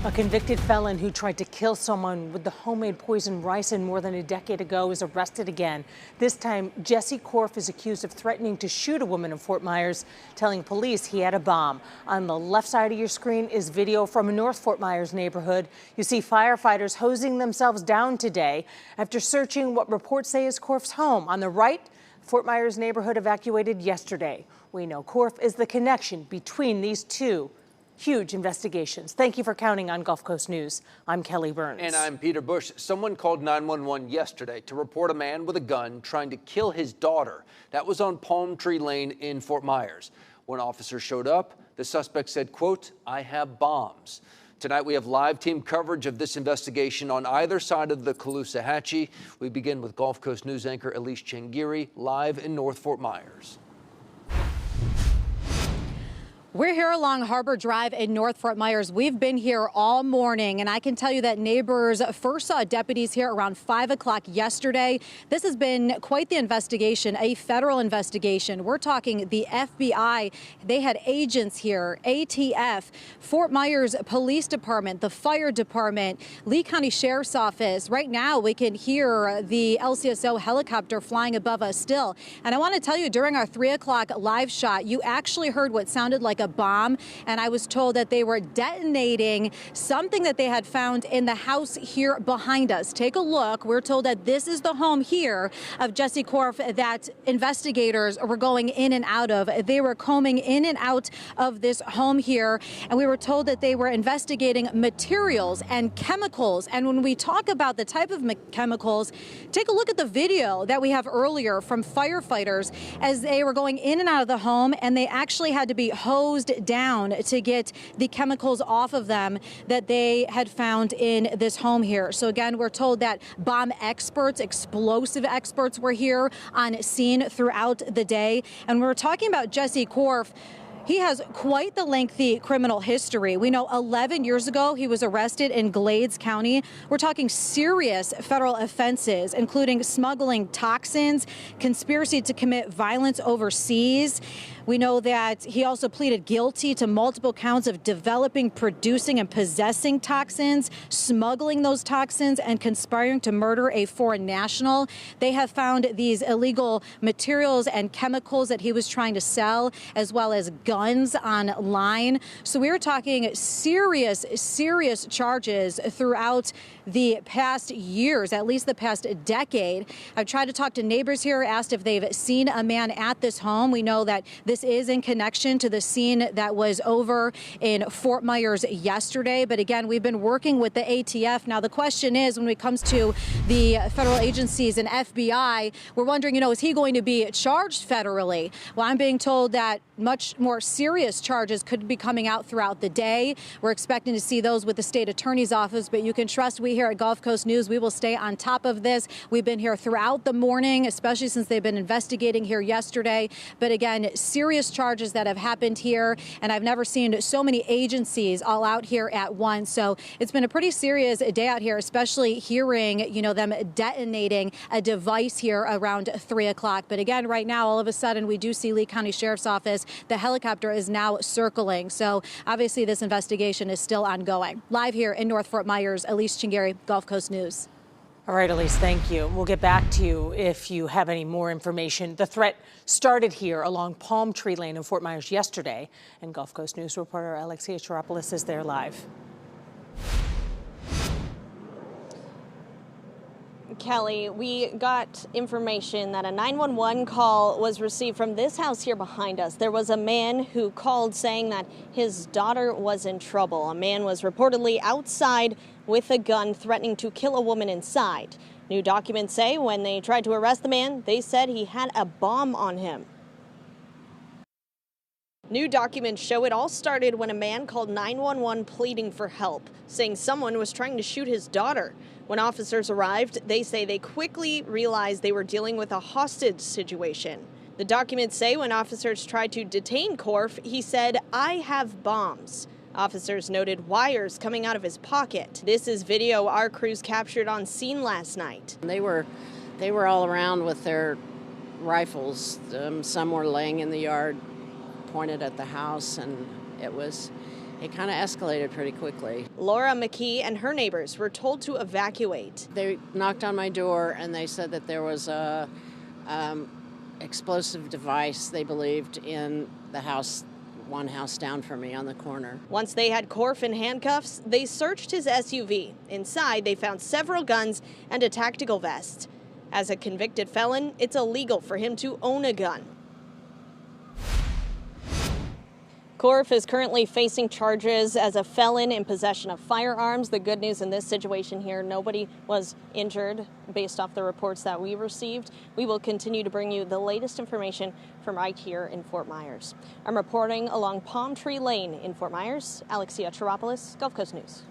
A convicted felon who tried to kill someone with the homemade poison ricin more than a decade ago is arrested again. This time, Jesse Korf is accused of threatening to shoot a woman in Fort Myers, telling police he had a bomb. On the left side of your screen is video from a North Fort Myers neighborhood. You see firefighters hosing themselves down today after searching what reports say is Korf's home. On the right, Fort Myers neighborhood evacuated yesterday. We know Korf is the connection between these two huge investigations. Thank you for counting on Gulf Coast News. I'm Kelly Burns. And I'm Peter Bush. Someone called 911 yesterday to report a man with a gun trying to kill his daughter. That was on Palm Tree Lane in Fort Myers. When officers showed up, the suspect said, quote, "I have bombs." Tonight we have live team coverage of this investigation on either side of the Caloosahatchee. We begin with Gulf Coast News anchor Elise Changiri live in North Fort Myers. We're here along Harbor Drive in North Fort Myers. We've been here all morning, and I can tell you that neighbors first saw deputies here around 5 o'clock yesterday. This has been quite the investigation, a federal investigation. We're talking the FBI. They had agents here, ATF, Fort Myers Police Department, the Fire Department, Lee County Sheriff's Office. Right now, we can hear the LCSO helicopter flying above us still. And I want to tell you, during our 3 o'clock live shot, you actually heard what sounded like a bomb, and I was told that they were detonating something that they had found in the house here behind us. Take a look. We're told that this is the home here of Jesse Korf that investigators were going in and out of. They were combing in and out of this home here, and we were told that they were investigating materials and chemicals. And when we talk about the type of chemicals, take a look at the video that we have earlier from firefighters as they were going in and out of the home, and they actually had to be hosed down to get the chemicals off of them that they had found in this home here. So again, we're told that bomb experts, explosive experts were here on scene throughout the day. And we're talking about Jesse Korf. He has quite the lengthy criminal history. We know 11 years ago he was arrested in Glades County. We're talking serious federal offenses, including smuggling toxins, conspiracy to commit violence overseas. We know that he also pleaded guilty to multiple counts of developing, producing, and possessing toxins, smuggling those toxins, and conspiring to murder a foreign national. They have found these illegal materials and chemicals that he was trying to sell, as well as guns online. So we are talking serious charges throughout the past years, at least the past decade. I've tried to talk to neighbors here, asked if they've seen a man at this home. We know that this is in connection to the scene that was over in Fort Myers yesterday. But again, we've been working with the ATF. Now, the question is, when it comes to the federal agencies and FBI, we're wondering, is he going to be charged federally? Well, I'm being told that much more serious charges could be coming out throughout the day. We're expecting to see those with the state attorney's office, but you can trust we here at Gulf Coast News, we will stay on top of this. We've been here throughout the morning, especially since they've been investigating here yesterday. But again, serious charges that have happened here, and I've never seen so many agencies all out here at once. So it's been a pretty serious day out here, especially hearing, them detonating a device here around 3 o'clock. But again, right now, all of a sudden, we do see Lee County Sheriff's Office. The helicopter is now circling. So obviously this investigation is still ongoing. Live here in North Fort Myers, Elise Chingari, Gulf Coast News. All right, Elise, thank you. We'll get back to you if you have any more information. The threat started here along Palm Tree Lane in Fort Myers yesterday, and Gulf Coast News reporter Alexia Charopoulos is there live. Kelly, we got information that a 911 call was received from this house here behind us. There was a man who called saying that his daughter was in trouble. A man was reportedly outside with a gun threatening to kill a woman inside. New documents say when they tried to arrest the man, they said he had a bomb on him. New documents show it all started when a man called 911 pleading for help, saying someone was trying to shoot his daughter. When officers arrived, they say they quickly realized they were dealing with a hostage situation. The documents say when officers tried to detain Korf, he said, "I have bombs." Officers noted wires coming out of his pocket. This is video our crews captured on scene last night. They were all around with their rifles. Some were laying in the yard, pointed at the house, and it was it kind of escalated pretty quickly. Laura McKee and her neighbors were told to evacuate. They knocked on my door and they said that there was a explosive device, they believed, in the house, one house down from me on the corner. Once they had Korf in handcuffs, they searched his SUV. Inside, they found several guns and a tactical vest. As a convicted felon, it's illegal for him to own a gun. Korf is currently facing charges as a felon in possession of firearms. The good news in this situation here, nobody was injured based off the reports that we received. We will continue to bring you the latest information from right here in Fort Myers. I'm reporting along Palm Tree Lane in Fort Myers. Alexia Chiropoulos, Gulf Coast News.